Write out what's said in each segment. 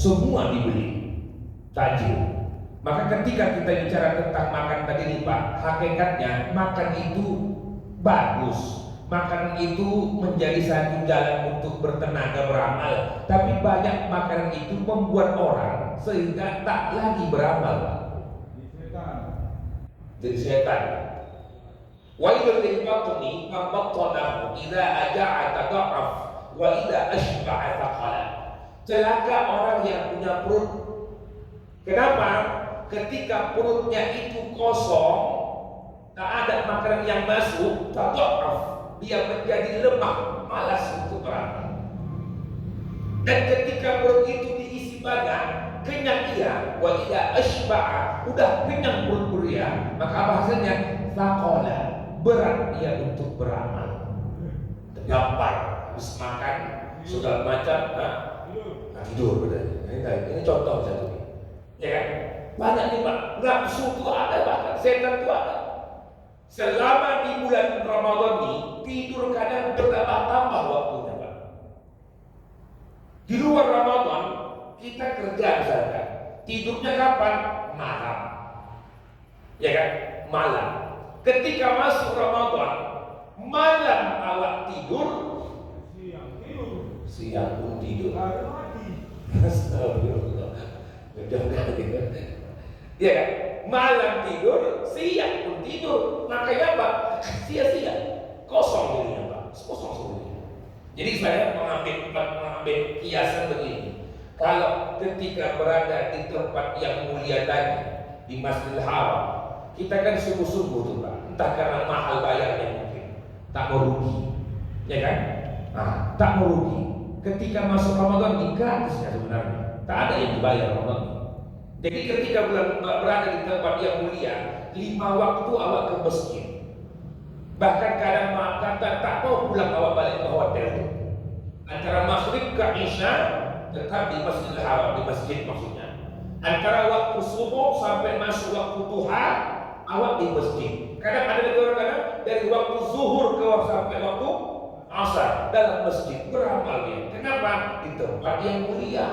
semua dibeli takjil. Maka ketika kita bicara tentang makan tadi nih Pak, hakikatnya makan itu bagus, makan itu menjadi satu jalan untuk bertenaga beramal. Tapi banyak makanan itu membuat orang sehingga tak lagi beramal Pak. Jadi setan. Wailul lil batni ma battanahu idza aja'a tada'af wa idza ashba'a taqala. Celaka orang yang punya perut. Kenapa? Ketika perutnya itu kosong, tak ada makanan yang masuk, tada'af, dia menjadi lemah, malas untuk beramal. Dan ketika perut itu diisi banyak, kenyang ia, wa idza ashba'a, udah kenyang perut dia, maka apa hasilnya? Taqala, berat dia untuk beramal. Gampang, habis makan segala macam, tidur betul. Ini contoh satu nih, ya kan? Banyak nih Pak, nafsu itu ada, bahkan setan itu ada. Selama di bulan Ramadan ini tidur kadang bertambah-tambah waktunya Pak. Di luar Ramadan kita kerja misalkan, tidurnya kapan? Malam, ya kan? Malam. Ketika masuk Ramadan, malam awak tidur, siang pun tidur. Astagfirullah. Ya kan? Malam tidur, siang pun tidur. Makanya Pak, sia-sia, kosong dirinya Pak, kosong sendiri. Jadi saya mengambil kiasan begini. Kalau ketika berada di tempat yang mulia tadi, di Masjidil Haram, kita kan sungguh-sungguh tuh Pak. Entah karena mahal bayarnya mungkin, tak merugi, ya kan? Tak merugi. Ketika masuk Ramadan ini gratis ya sebenarnya, tak ada yang dibayar Ramadan. Jadi ketika berada di tempat yang mulia, 5 waktu awak ke masjid. Bahkan kadang kata tak mau pulang awak balik ke hotel. Antara maghrib ke isya tetap di Masjidil Haram, di masjid maksudnya. Antara waktu subuh sampai masuk waktu duha, awak di masjid. Kadang ada kadang dari waktu zuhur ke sampai waktu asar dalam masjid beramal dia. Kenapa? Di tempat yang mulia.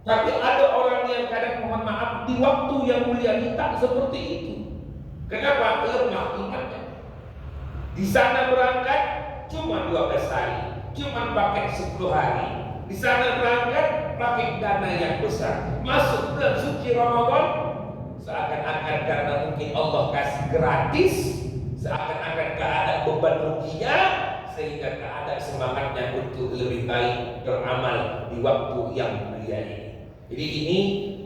Tapi ada orang yang kadang mohon maaf di waktu yang mulia ini tak seperti itu. Kenapa? Lemah imannya. Di sana berangkat cuma 12 hari, cuma pakai 10 hari. Di sana berangkat pakai dana yang besar. Masuk bulan suci Ramadan seakan-akan karena mungkin Allah kasih gratis, seakan-akan tak ada beban ruginya, sehingga tak ada semangatnya untuk lebih baik beramal di waktu yang mulia ini. Jadi ini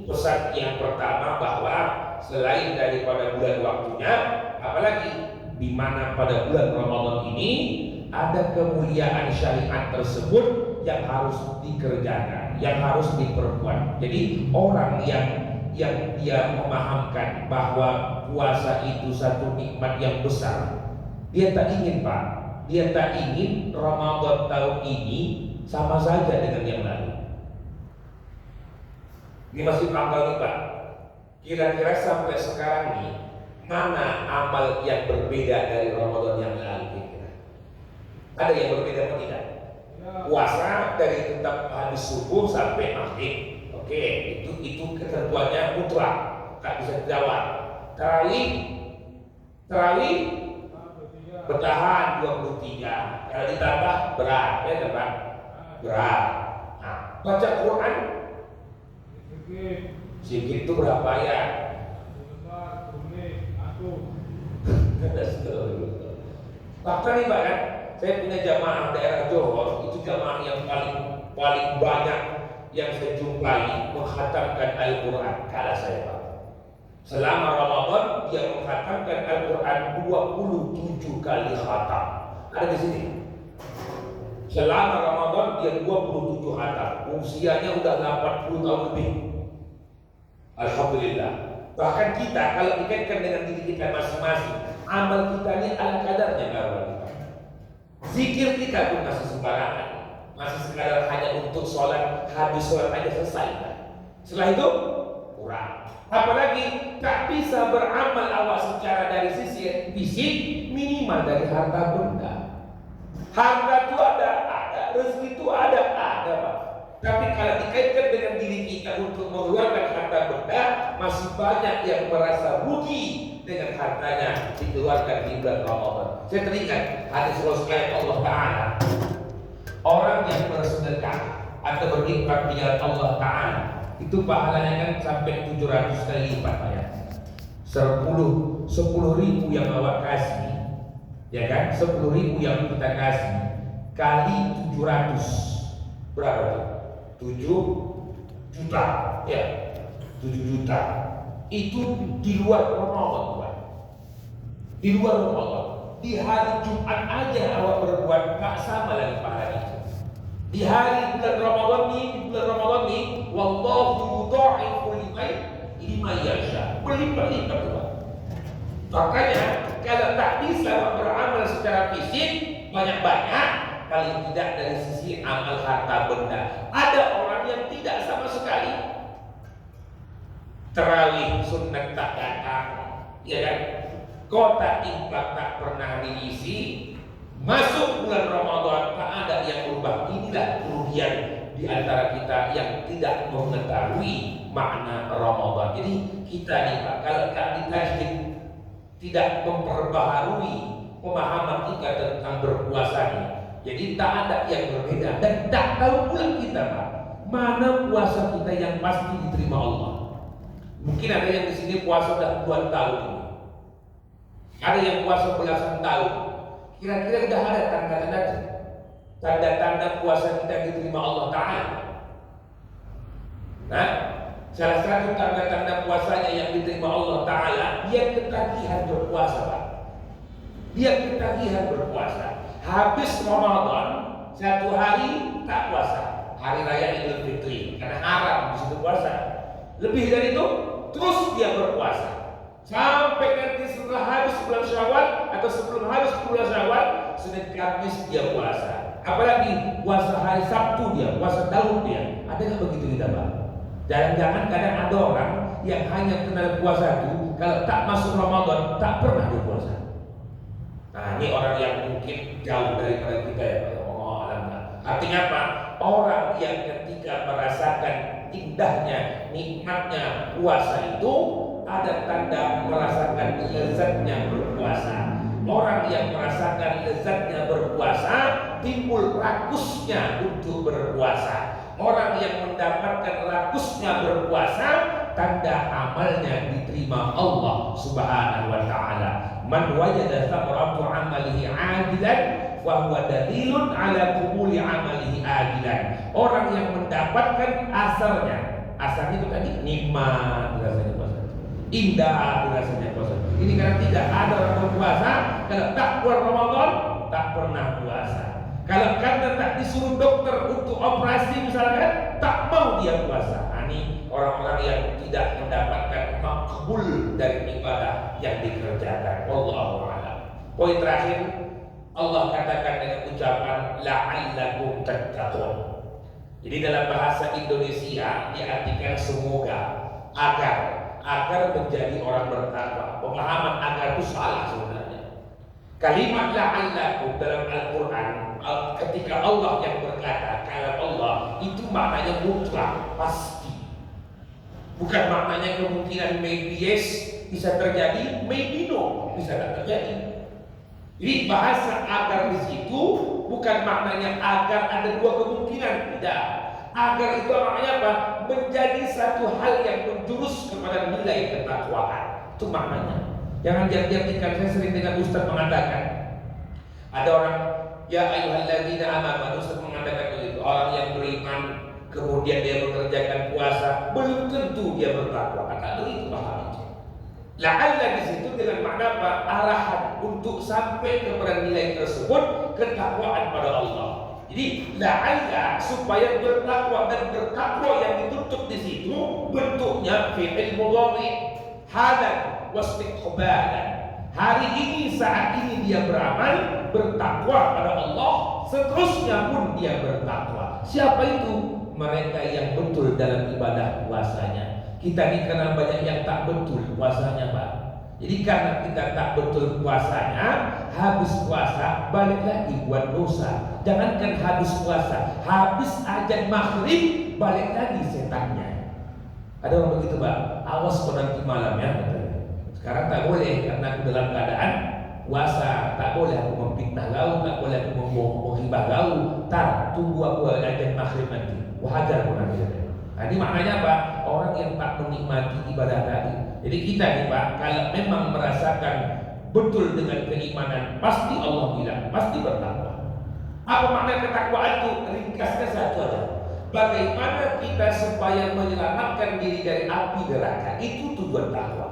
pesan yang pertama, bahwa selain daripada bulan waktunya, apalagi di mana pada bulan Ramadan ini ada kemuliaan syariat tersebut yang harus dikerjakan, yang harus diperbuat. Jadi orang yang dia memahamkan bahwa puasa itu satu nikmat yang besar, dia tak ingin Pak, dia tak ingin Ramadan tahun ini sama saja dengan yang lalu. Ini masih tanggal nih Pak. Kira-kira sampai sekarang nih, mana amal yang berbeda dari Ramadan yang lalu kira-kira? Ada yang berbeda atau tidak? Puasa dari tetap habis subuh sampai maghrib. Oke, itu ketentuannya mutlak, tak bisa dijawab. Tarawih bertahan 23. Kalau ditambah berat, ya Pak? Berat. Nah, baca Quran sedikit itu berapa ya? Bahkan nih Pak kan, saya punya jamaah daerah Johor, itu jamaah yang paling banyak yang saya jumpai menghatamkan Al-Quran kala saya Pak. Selama Ramadan dia menghatamkan Al-Quran 27 kali khatam. Ada di sini. Selama Ramadan dia 27 khatam. Usianya udah 80 tahun lebih. Alhamdulillah. Bahkan kita kalau dikaitkan dengan diri kita masing-masing, amal kita ini ala kadarnya kawan kita. Zikir kita pun masih sembarangan, masih sekadar hanya untuk sholat, habis sholat aja selesai. Setelah itu kurang. Apalagi tak bisa beramal awak secara dari sisi fisik, minimal dari harta benda. Harta itu ada, rezeki itu ada Pak. Tapi kalau dikaitkan dengan diri kita untuk mengeluarkan harta benda, masih banyak yang merasa rugi dengan hartanya dikeluarkan di bulan Ramadan. Saya teringat hadis Rasulullah Allah Ta'ala, orang yang bersedekah atau berinfak di jalan Allah Ta'ala itu pahalanya kan sampai 700 kali lipat ya. 10 ribu yang awak kasih, ya kan, 10 ribu yang kita kasih kali 700 berapa tuh? 7 juta, ya, 7 juta. Itu di luar Ramadan, Pak. Di luar Ramadan. Di hari Jumat aja awak berbuat gak sama lagi pahala itu. Di hari bulan Ramadan nih, wallahu yudha'ifu liman yasha. Berlipat-lipat, Pak. Makanya kalau tak bisa beramal secara fisik banyak-banyak, paling tidak dari sisi amal harta benda. Ada orang yang tidak sama sekali. Terawih sunat tak datang, ya kan? Kotak infak tak pernah diisi. Masuk bulan Ramadan tak ada yang berubah. Inilah kerugian di antara kita yang tidak mengetahui makna Ramadan. Jadi kita nih Pak, kalau tak ditajdid, tidak memperbaharui pemahaman kita tentang berpuasa nih, jadi tak ada yang berbeda dan tak tahu pula kita Pak, mana puasa kita yang pasti diterima Allah. Mungkin ada yang di sini puasa sudah 2 tahun, ada yang puasa belasan tahun. Kira-kira sudah ada tanda-tanda puasa kita diterima Allah Ta'ala. Nah, salah satu tanda-tanda puasanya yang diterima Allah Ta'ala, dia ketagihan berpuasa Pak. Dia ketagihan berpuasa. Habis Ramadan 1 hari tak puasa, hari raya Idul Fitri, karena haram di situ puasa. Lebih dari itu terus dia berpuasa sampai nanti setelah habis bulan Syawal atau sebelum habis bulan Syawal, Senin Kamis dia puasa. Apalagi puasa hari Sabtu dia, puasa daun dia. Ada nggak begitu kita Pak? Jangan-jangan kadang ada orang yang hanya kenal puasa itu kalau tak masuk Ramadan tak pernah dia puasa. Nah, ini orang yang mungkin jauh daripada kita ya Pak. Oh, alhamdulillah. Artinya apa? Orang yang ketika merasakan indahnya, nikmatnya puasa itu ada tanda merasakan lezatnya berpuasa. Orang yang merasakan lezatnya berpuasa timbul rakusnya untuk berpuasa. Orang yang mendapatkan rakusnya berpuasa, tanda amalnya diterima Allah Subhanahu wa Ta'ala. Man wajada thamaratu amalihi ajilan wa huwa dalilun ala qubuli amalihi ajilan. Orang yang mendapatkan asarnya itu tadi nikmat rasanya puasa, indah rasanya puasa. Ini karena tidak ada orang berpuasa kalau tak bulan Ramadan tak pernah puasa. Kalau karena tak disuruh dokter untuk operasi misalkan, tak mau dia puasa. Nah, ini orang-orang yang tidak mendapatkan makbul dari ibadah yang dikerjakan. Wallahu a'lam. Poin terakhir, Allah katakan dengan ucapan la'allakum tattaqun. Jadi dalam bahasa Indonesia diartikan semoga, agar menjadi orang bertakwa. Pemahaman agar itu salah sebenarnya. Kalimat la'allakum dalam Al-Quran, ketika Allah yang berkata kalam Allah, itu maknanya mutlak, pasti. Bukan maknanya kemungkinan maybe yes bisa terjadi, maybe no bisa tak terjadi. Jadi bahasa agar di situ bukan maknanya agar ada 2 kemungkinan, tidak. Agar itu maknanya apa? Menjadi satu hal yang menjurus kepada nilai ketakwaan. Itu maknanya. Jangan diartikan. Saya sering dengar Ustaz mengatakan, ada orang, ya ayyuhalladzina amanu, Ustaz mengatakan begitu, orang yang beriman kemudian dia mengerjakan puasa, belum tentu dia bertakwa. Kata begitu pahamnya. La'alla di situ dengan makna apa? Arahan untuk sampai kepada nilai tersebut, ketakwaan pada Allah. Jadi la'alla supaya bertakwa, dan bertakwa yang dituntut di situ bentuknya fi'il mudhari, halan wastiqbalan. Hari ini, saat ini dia beramal bertakwa pada Allah, seterusnya pun dia bertakwa. Siapa itu? Mereka yang betul dalam ibadah puasanya. Kita dikenal banyak yang tak betul puasanya Pak. Jadi karena kita tak betul puasanya, habis puasa balik lagi buat dosa. Jangankan habis puasa, habis azan maghrib balik lagi setannya. Ada orang begitu, Pak. Awas kau nanti malam ya. Sekarang tak boleh karena aku dalam keadaan puasa, tak boleh aku memfitnah kau, tak boleh aku menghibah kau. Tar, tunggu aku azan maghrib nanti. Wajar kau nanti. Nah, ini maknanya apa? Orang yang tak menikmati ibadah tadi. Jadi kita nih Pak, kalau memang merasakan betul dengan keimanan, pasti Allah bilang, pasti bertakwa. Apa makna ketakwaan itu? Ringkasnya satu aja. Bagaimana kita supaya menyelamatkan diri dari api neraka? Itu tujuan takwa.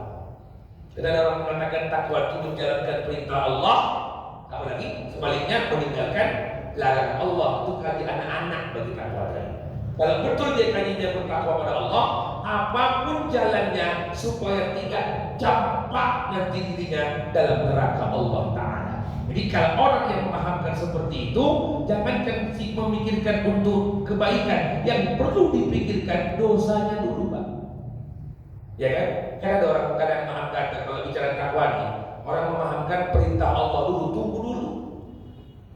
Karena ada orang mengatakan takwa itu menjalankan perintah Allah, apalagi sebaliknya meninggalkan larangan Allah. Itu kaji anak-anak bagi takwa tadi. Kalau betul dia kajinya bertakwa pada Allah, apapun jalannya supaya tidak campak nanti dirinya dalam neraka Allah Ta'ala. Jadi kalau orang yang memahamkan seperti itu, jangankan memikirkan untuk kebaikan, yang perlu dipikirkan dosanya dulu, Pak. Ya kan? Karena ada orang kadang memahamkan, kalau bicara takwa nih, orang memahamkan perintah Allah dulu, tunggu dulu.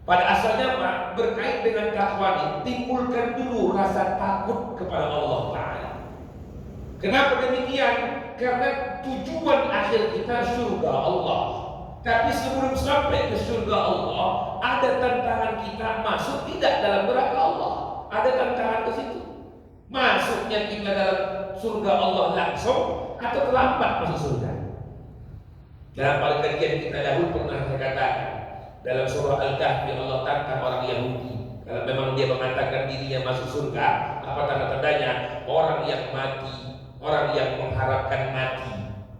Pada asalnya Pak, berkait dengan takwa ini, timbulkan dulu rasa takut kepada Allah Ta'ala. Kenapa demikian? Karena tujuan akhir kita surga Allah. Tapi sebelum sampai ke surga Allah, ada tantangan kita masuk tidak dalam neraka Allah. Ada tantangan ke situ. Masuknya kita dalam surga Allah langsung atau terlambat masuk surga. Dalam pada kajian kita dahulu pernah saya katakan, dalam surah Al-Kahfi Allah tantang orang Yahudi. Kalau memang dia mengatakan dirinya masuk surga, apa tanda-tandanya? Orang yang mati, orang yang mengharapkan mati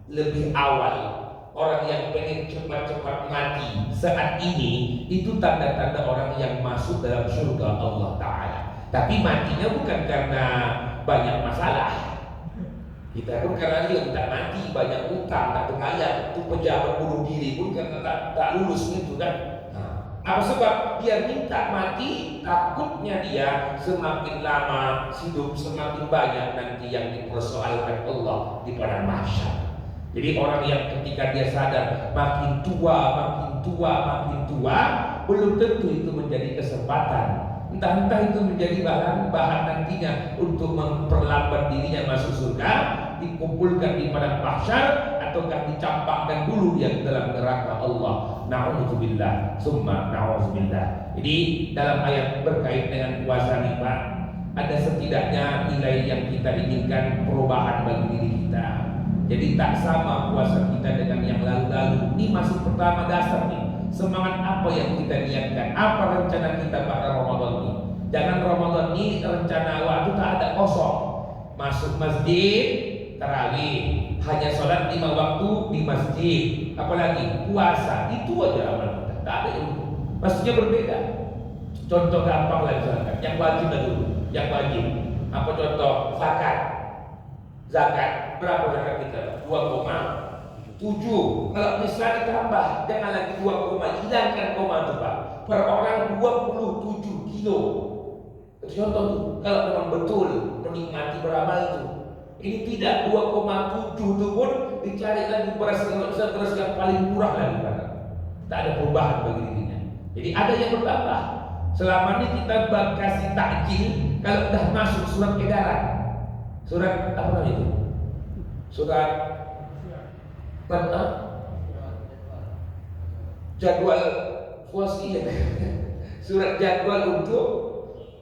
lebih awal, orang yang pengen cepat-cepat mati saat ini, itu tanda-tanda orang yang masuk dalam surga Allah Ta'ala. Tapi matinya bukan karena banyak masalah. Kita pun karena dia tidak mati, banyak utang, tak berkaya, itu pejabat bunuh diri pun karena tak lulus itu kan. Apa sebab dia minta mati? Takutnya dia semakin lama hidup semakin banyak nanti yang dipersoalkan Allah di padang mahsyar. Jadi orang yang ketika dia sadar makin tua, belum tentu itu menjadi kesempatan. Entah-entah itu menjadi bahan nantinya untuk memperlambat dirinya masuk surga, dikumpulkan di padang mahsyar, ataukah dicampakkan dulu dia ke dalam neraka Allah. Na'udzubillah, summa na'udzubillah. Jadi dalam ayat berkait dengan puasa nih Pak, ada setidaknya nilai yang kita inginkan perubahan bagi diri kita. Jadi tak sama puasa kita dengan yang lalu-lalu. Ini masuk pertama dasar nih. Semangat apa yang kita niatkan? Apa rencana kita pada Ramadan ini? Jangan Ramadan ini rencana waktu tak ada kosong. Masuk masjid, tarawih, hanya sholat 5 waktu di masjid. Apalagi puasa, itu aja amal kita. Tak ada yang maksudnya berbeda. Contoh gampang lah misalkan, yang wajib dulu, yang wajib. Apa contoh? Zakat. Berapa zakat kita? 2,7. Kalau misalnya ditambah, jangan lagi 2, hilangkan koma itu Pak. Per orang 27 kilo. Contoh tuh, kalau memang betul menikmati beramal itu. Ini tidak 2,7 itu pun dicari lagi beras yang paling murah lagi Pak. Tak ada perubahan bagi dirinya. Jadi ada yang bertambah. Selama ini kita kasih takjil kalau sudah masuk surat edaran. Surat apa namanya itu? Surat jadwal puasa, surat jadwal untuk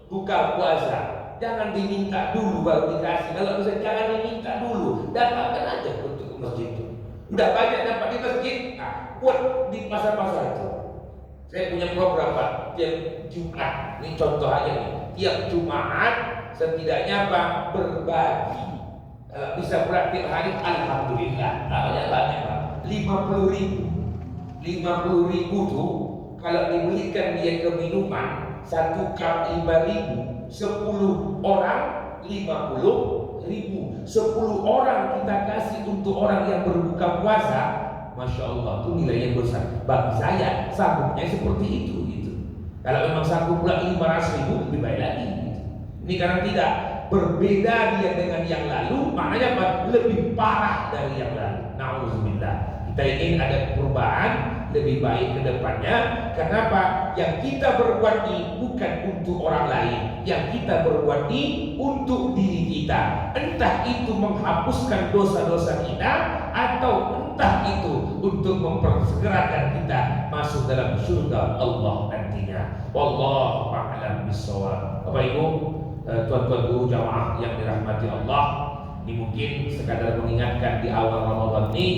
buka puasa. Jangan diminta dulu baru dikasih. Kalau bisa jangan diminta dulu, dapatkan aja untuk masjid itu. Udah banyak dapat di masjid, buat di pasar-pasar itu. Saya punya program Pak, tiap Jumat. Ini contoh aja nih. Tiap Jumat setidaknya Pak berbagi. Kalau bisa praktik hari, alhamdulillah. Banyak Pak. 50.000 tuh kalau dibelikan dia ke minuman 1 cup 5.000, 10 orang 50.000, 10 orang kita kasih untuk orang yang berbuka puasa. Masya Allah, itu nilai yang besar. Bagi saya sanggupnya seperti itu gitu. Kalau memang sanggup pula 500.000 lebih baik lagi gitu. Ini karena tidak berbeda dia dengan yang lalu, maknanya apa? Lebih parah dari yang lalu. Nauzubillah. Kita ingin ada perubahan lebih baik ke depannya. Kenapa? Yang kita berbuat ini bukan untuk orang lain, yang kita berbuat ini untuk diri kita. Entah itu menghapuskan dosa-dosa kita, atau entah itu untuk mempersegerakan kita masuk dalam surga Allah nantinya. Wallahu a'lam bishawab. Bapak Ibu, tuan-tuan guru jamaah yang dirahmati Allah, ini mungkin sekadar mengingatkan di awal Ramadan ini,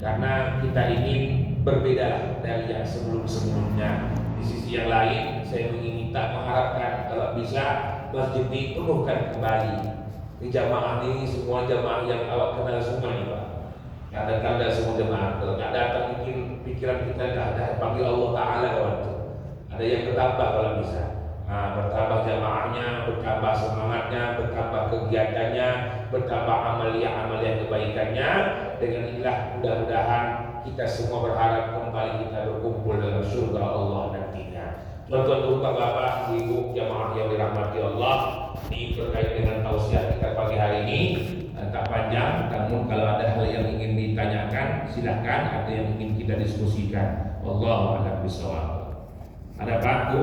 karena kita ingin berbeda dari yang sebelum-sebelumnya. Di sisi yang lain, saya ingin mengharapkan kalau bisa masjid ini penuhkan kembali. Di jamaah ini semua jamaah yang awak kenal semua nih Pak. Kadang-kadang semua jemaah, kalau nggak datang mungkin pikiran kita dah panggil Allah Ta'ala kawan tuh. Ada yang bertambah kalau bisa. Bertambah jamaahnya, bertambah semangatnya, bertambah kegiatannya, bertambah amalia-amalia kebaikannya. Dengan inilah mudah-mudahan kita semua berharap kembali kita berkumpul dalam surga Allah nantinya. Tuan-tuan guru, bapak, ibu, jamaah yang dirahmati Allah, ini terkait dengan tausiah kita pagi hari ini. Tak panjang, namun kalau ada hal yang ingin ditanyakan silahkan, ada yang ingin kita diskusikan. Wallahu a'lam bishawab. Ada Pak Bu?